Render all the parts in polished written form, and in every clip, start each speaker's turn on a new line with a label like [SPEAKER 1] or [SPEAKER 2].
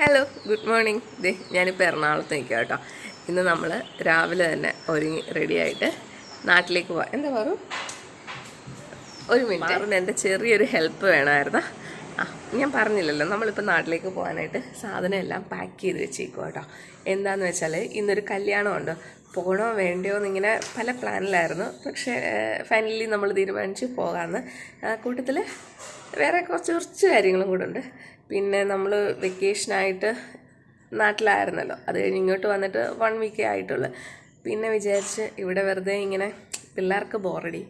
[SPEAKER 1] Hello, good morning. ഞാനിപ്പോൾ എറണാകുളത്ത് നിൽക്കുക കേട്ടോ. ഇന്ന് നമ്മൾ രാവിലെ തന്നെ ഒരുങ്ങി റെഡിയായിട്ട് നാട്ടിലേക്ക് പോവാം. എന്താ പറയും, ഒരു മിനിറ്റ്, എൻ്റെ ചെറിയൊരു ഹെൽപ്പ് വേണമായിരുന്നു. ഞാൻ പറഞ്ഞില്ലല്ലോ, നമ്മളിപ്പോൾ നാട്ടിലേക്ക് പോകാനായിട്ട് സാധനം എല്ലാം പാക്ക് ചെയ്ത് വെച്ചേക്കും കേട്ടോ. എന്താണെന്ന് വെച്ചാൽ ഇന്നൊരു കല്യാണമുണ്ട്. പോകണോ വേണ്ടയോ എന്നിങ്ങനെ പല പ്ലാനിലായിരുന്നു. പക്ഷേ ഫൈനലി നമ്മൾ തീരുമാനിച്ച് പോകാമെന്ന്. കൂട്ടത്തിൽ വേറെ കുറച്ച് കാര്യങ്ങളും കൂടെ ഉണ്ട്. പിന്നെ നമ്മൾ വെക്കേഷനായിട്ട് നാട്ടിലായിരുന്നല്ലോ, അത് കഴിഞ്ഞ് ഇങ്ങോട്ട് വന്നിട്ട് 1 വീക്കേ ആയിട്ടുള്ളൂ. പിന്നെ വിചാരിച്ച് ഇവിടെ വെറുതെ ഇങ്ങനെ പിള്ളേർക്ക് ബോറടി,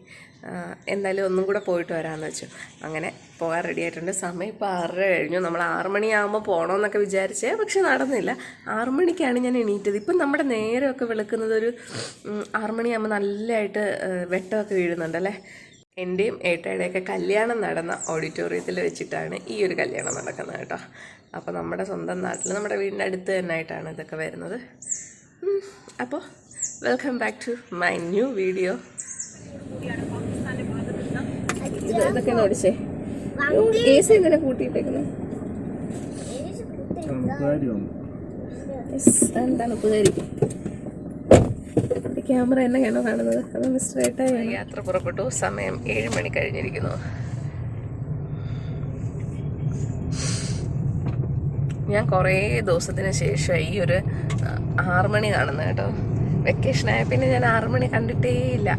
[SPEAKER 1] എന്തായാലും ഒന്നും കൂടെ പോയിട്ട് വരാമെന്ന് വെച്ചു. അങ്ങനെ പോകാൻ റെഡി ആയിട്ടുണ്ട്. സമയം ഇപ്പോൾ 6:30 കഴിഞ്ഞു. നമ്മൾ 6 മണിയാകുമ്പോൾ പോകണമെന്നൊക്കെ വിചാരിച്ചേ, പക്ഷെ നടന്നില്ല. 6 മണിക്കാണ് ഞാൻ എണീറ്റത്. ഇപ്പം നമ്മുടെ നേരമൊക്കെ വെളുക്കുന്നത് ഒരു 6 മണിയാകുമ്പോൾ നല്ലതായിട്ട് വെട്ടമൊക്കെ വീഴുന്നുണ്ടല്ലേ. എൻ്റെയും ഏട്ടയുടെയൊക്കെ കല്യാണം നടന്ന ഓഡിറ്റോറിയത്തിൽ വെച്ചിട്ടാണ് ഈ ഒരു കല്യാണം നടക്കുന്നത് കേട്ടോ. അപ്പോൾ നമ്മുടെ സ്വന്തം നാട്ടിൽ, നമ്മുടെ വീടിൻ്റെ അടുത്ത് തന്നെ ആയിട്ടാണ് ഇതൊക്കെ വരുന്നത്. അപ്പോൾ welcome back to my new video. ഇതൊക്കെ നോടിച്ചേ, എ സി ഇങ്ങനെ കൂട്ടിയിട്ടേക്കുന്നു. എന്താണ് പുതായിരിക്കും ക്യാമറ എന്നെയാണോ കാണുന്നത്? അതൊന്ന് സ്ട്രേറ്റായി. യാത്ര പുറപ്പെട്ടു. സമയം 7 മണി കഴിഞ്ഞിരിക്കുന്നു. ഞാൻ കുറേ ദിവസത്തിന് ശേഷം ഈ ഒരു 6 മണി കാണുന്നത് കേട്ടോ. വെക്കേഷനായ പിന്നെ ഞാൻ 6 മണി കണ്ടിട്ടേ ഇല്ല.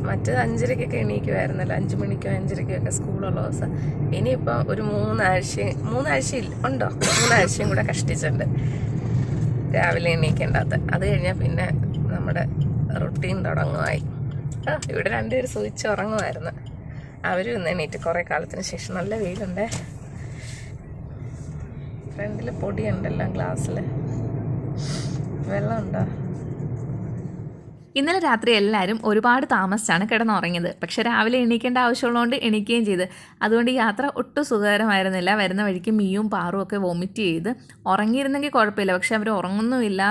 [SPEAKER 1] മറ്റേത് 5:30-ക്കൊക്കെ എണീക്കുമായിരുന്നല്ലോ, 5 മണിക്കോ 5:30-ക്കൊക്കെ സ്കൂളുള്ള ദിവസം. ഇനിയിപ്പോൾ ഒരു 3 ആഴ്ചയിൽ ഉണ്ടോ, 3 ആഴ്ചയും കൂടെ കഷ്ടിച്ചിട്ടുണ്ട് രാവിലെ എണീക്കേണ്ടാത്ത. അത് കഴിഞ്ഞാൽ പിന്നെ നമ്മുടെ റൊട്ടീൻ തുടങ്ങുമായി. ഇവിടെ 2 പേര് സൂചിച്ച് ഉറങ്ങുമായിരുന്നു. അവരും ഇന്ന് എണീറ്റ് കുറേ കാലത്തിന് ശേഷം. നല്ല വെയിലുണ്ടേ. ഫ്രണ്ടിൽ പൊടിയുണ്ടല്ലോ, ഗ്ലാസ്സിൽ വെള്ളമുണ്ടോ?
[SPEAKER 2] ഇന്നലെ രാത്രി എല്ലാവരും ഒരുപാട് താമസിച്ചാണ് കിടന്നുറങ്ങിയത്. പക്ഷെ രാവിലെ എണീക്കേണ്ട ആവശ്യമുള്ളതുകൊണ്ട് എണീക്കുകയും ചെയ്ത്. അതുകൊണ്ട് യാത്ര ഒട്ടും സുഖകരമായിരുന്നില്ല. വരുന്ന വഴിക്ക് മീയും പാറും ഒക്കെ വോമിറ്റ് ചെയ്ത്. ഉറങ്ങിയിരുന്നെങ്കിൽ കുഴപ്പമില്ല, പക്ഷെ അവർ ഉറങ്ങുന്നുമില്ല.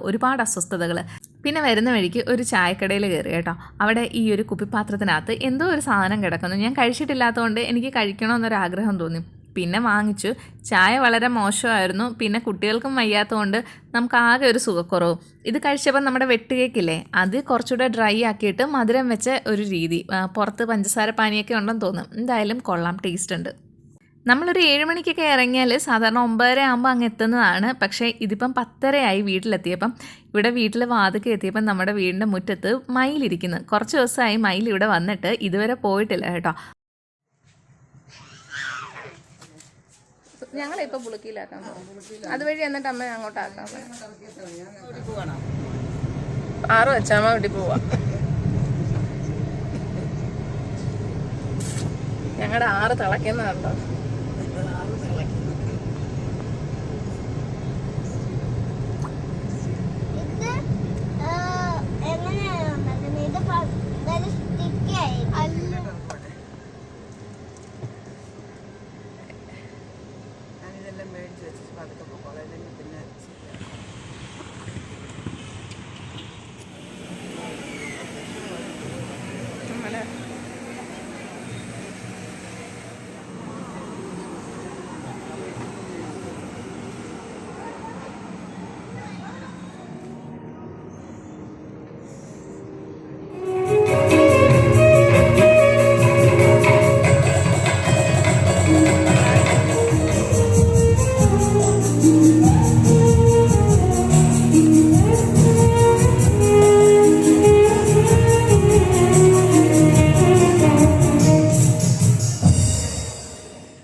[SPEAKER 2] ഒരുപാട് അസ്വസ്ഥതകൾ. പിന്നെ വരുന്ന വഴിക്ക് ഒരു ചായക്കടയിൽ കയറി കേട്ടോ. അവിടെ ഈ ഒരു കുപ്പിപ്പാത്രത്തിനകത്ത് എന്തോ ഒരു സാധനം കിടക്കുന്നു. ഞാൻ കഴിച്ചിട്ടില്ലാത്തതുകൊണ്ട് എനിക്ക് കഴിക്കണമെന്നൊരാഗ്രഹം തോന്നി. പിന്നെ വാങ്ങിച്ചു. ചായ വളരെ മോശമായിരുന്നു. പിന്നെ കുട്ടികൾക്കും വയ്യാത്തതുകൊണ്ട് നമുക്ക് ആകെ ഒരു സുഖക്കുറവും. ഇത് കഴിച്ചപ്പോൾ നമ്മുടെ വെട്ട് കേക്കില്ലേ, അത് കുറച്ചുകൂടെ ഡ്രൈ ആക്കിയിട്ട് മധുരം വെച്ച ഒരു രീതി. പുറത്ത് പഞ്ചസാര പാനിയൊക്കെ ഉണ്ടെന്ന് തോന്നും. എന്തായാലും കൊള്ളാം, ടേസ്റ്റ് ഉണ്ട്. നമ്മളൊരു 7 മണിക്കൊക്കെ ഇറങ്ങിയാൽ സാധാരണ 9:30 ആകുമ്പോൾ അങ്ങ് എത്തുന്നതാണ്. പക്ഷേ ഇതിപ്പം 10:30 ആയി വീട്ടിലെത്തിയപ്പം. ഇവിടെ വീട്ടിൽ വാതിൽക്ക് എത്തിയപ്പം നമ്മുടെ വീടിൻ്റെ മുറ്റത്ത് മയിലിരിക്കുന്നു. കുറച്ച് ദിവസമായി മയിൽ ഇവിടെ വന്നിട്ട് ഇതുവരെ പോയിട്ടില്ല കേട്ടോ.
[SPEAKER 1] ഞങ്ങളിപ്പോൾ പുളുക്കിയിലാക്കാൻ പോകും. അതുവഴി എന്നിട്ട് അമ്മ അങ്ങോട്ടാക്കാം. 6 വെച്ചാൽ വീട്ടിൽ പോവാം. ഞങ്ങളുടെ 6 തിളയ്ക്കുന്നതുണ്ടോ?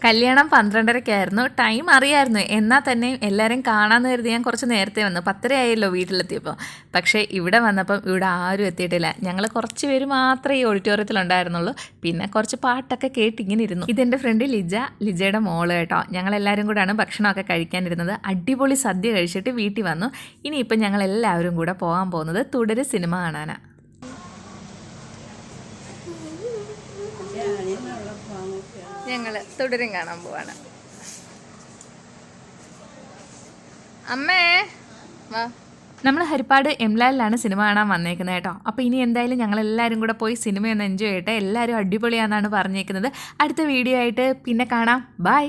[SPEAKER 2] കല്യാണം 12:30-ക്കായിരുന്നു. ടൈം അറിയായിരുന്നു. എന്നാൽ തന്നെ എല്ലാവരും കാണാമെന്ന് കരുതി ഞാൻ കുറച്ച് നേരത്തെ വന്നു. 10:30 ആയല്ലോ വീട്ടിലെത്തിയപ്പോൾ. പക്ഷേ ഇവിടെ വന്നപ്പം ഇവിടെ ആരും എത്തിയിട്ടില്ല. ഞങ്ങൾ കുറച്ച് പേര് മാത്രമേ ഈ ഓഡിറ്റോറിയത്തിലുണ്ടായിരുന്നുള്ളൂ. പിന്നെ കുറച്ച് പാട്ടൊക്കെ കേട്ടിങ്ങനെ ഇരുന്നു. ഇതെൻ്റെ ഫ്രണ്ട് ലിജയുടെ മോള് കേട്ടോ. ഞങ്ങളെല്ലാവരും കൂടെയാണ് ഭക്ഷണമൊക്കെ കഴിക്കാനിരുന്നത്. അടിപൊളി സദ്യ കഴിച്ചിട്ട് വീട്ടിൽ വന്നു. ഇനിയിപ്പം ഞങ്ങളെല്ലാവരും കൂടെ പോകാൻ പോകുന്നത് തുടര് സിനിമ കാണാനാണ്.
[SPEAKER 1] ഞങ്ങൾ തുടരും കാണാൻ പോവാണ്. അമ്മേ വാ.
[SPEAKER 2] നമ്മൾ ഹരിപ്പാട് എംലാലിലാണ് സിനിമ കാണാൻ വന്നേക്കുന്നത് കേട്ടോ. അപ്പോൾ ഇനി എന്തായാലും ഞങ്ങളെല്ലാവരും കൂടെ പോയി സിനിമയൊന്ന് എൻജോയ് ചെയ്യട്ടെ. എല്ലാവരും അടിപൊളിയാണെന്നാണ് പറഞ്ഞേക്കുന്നത്. അടുത്ത വീഡിയോ ആയിട്ട് പിന്നെ കാണാം. ബൈ.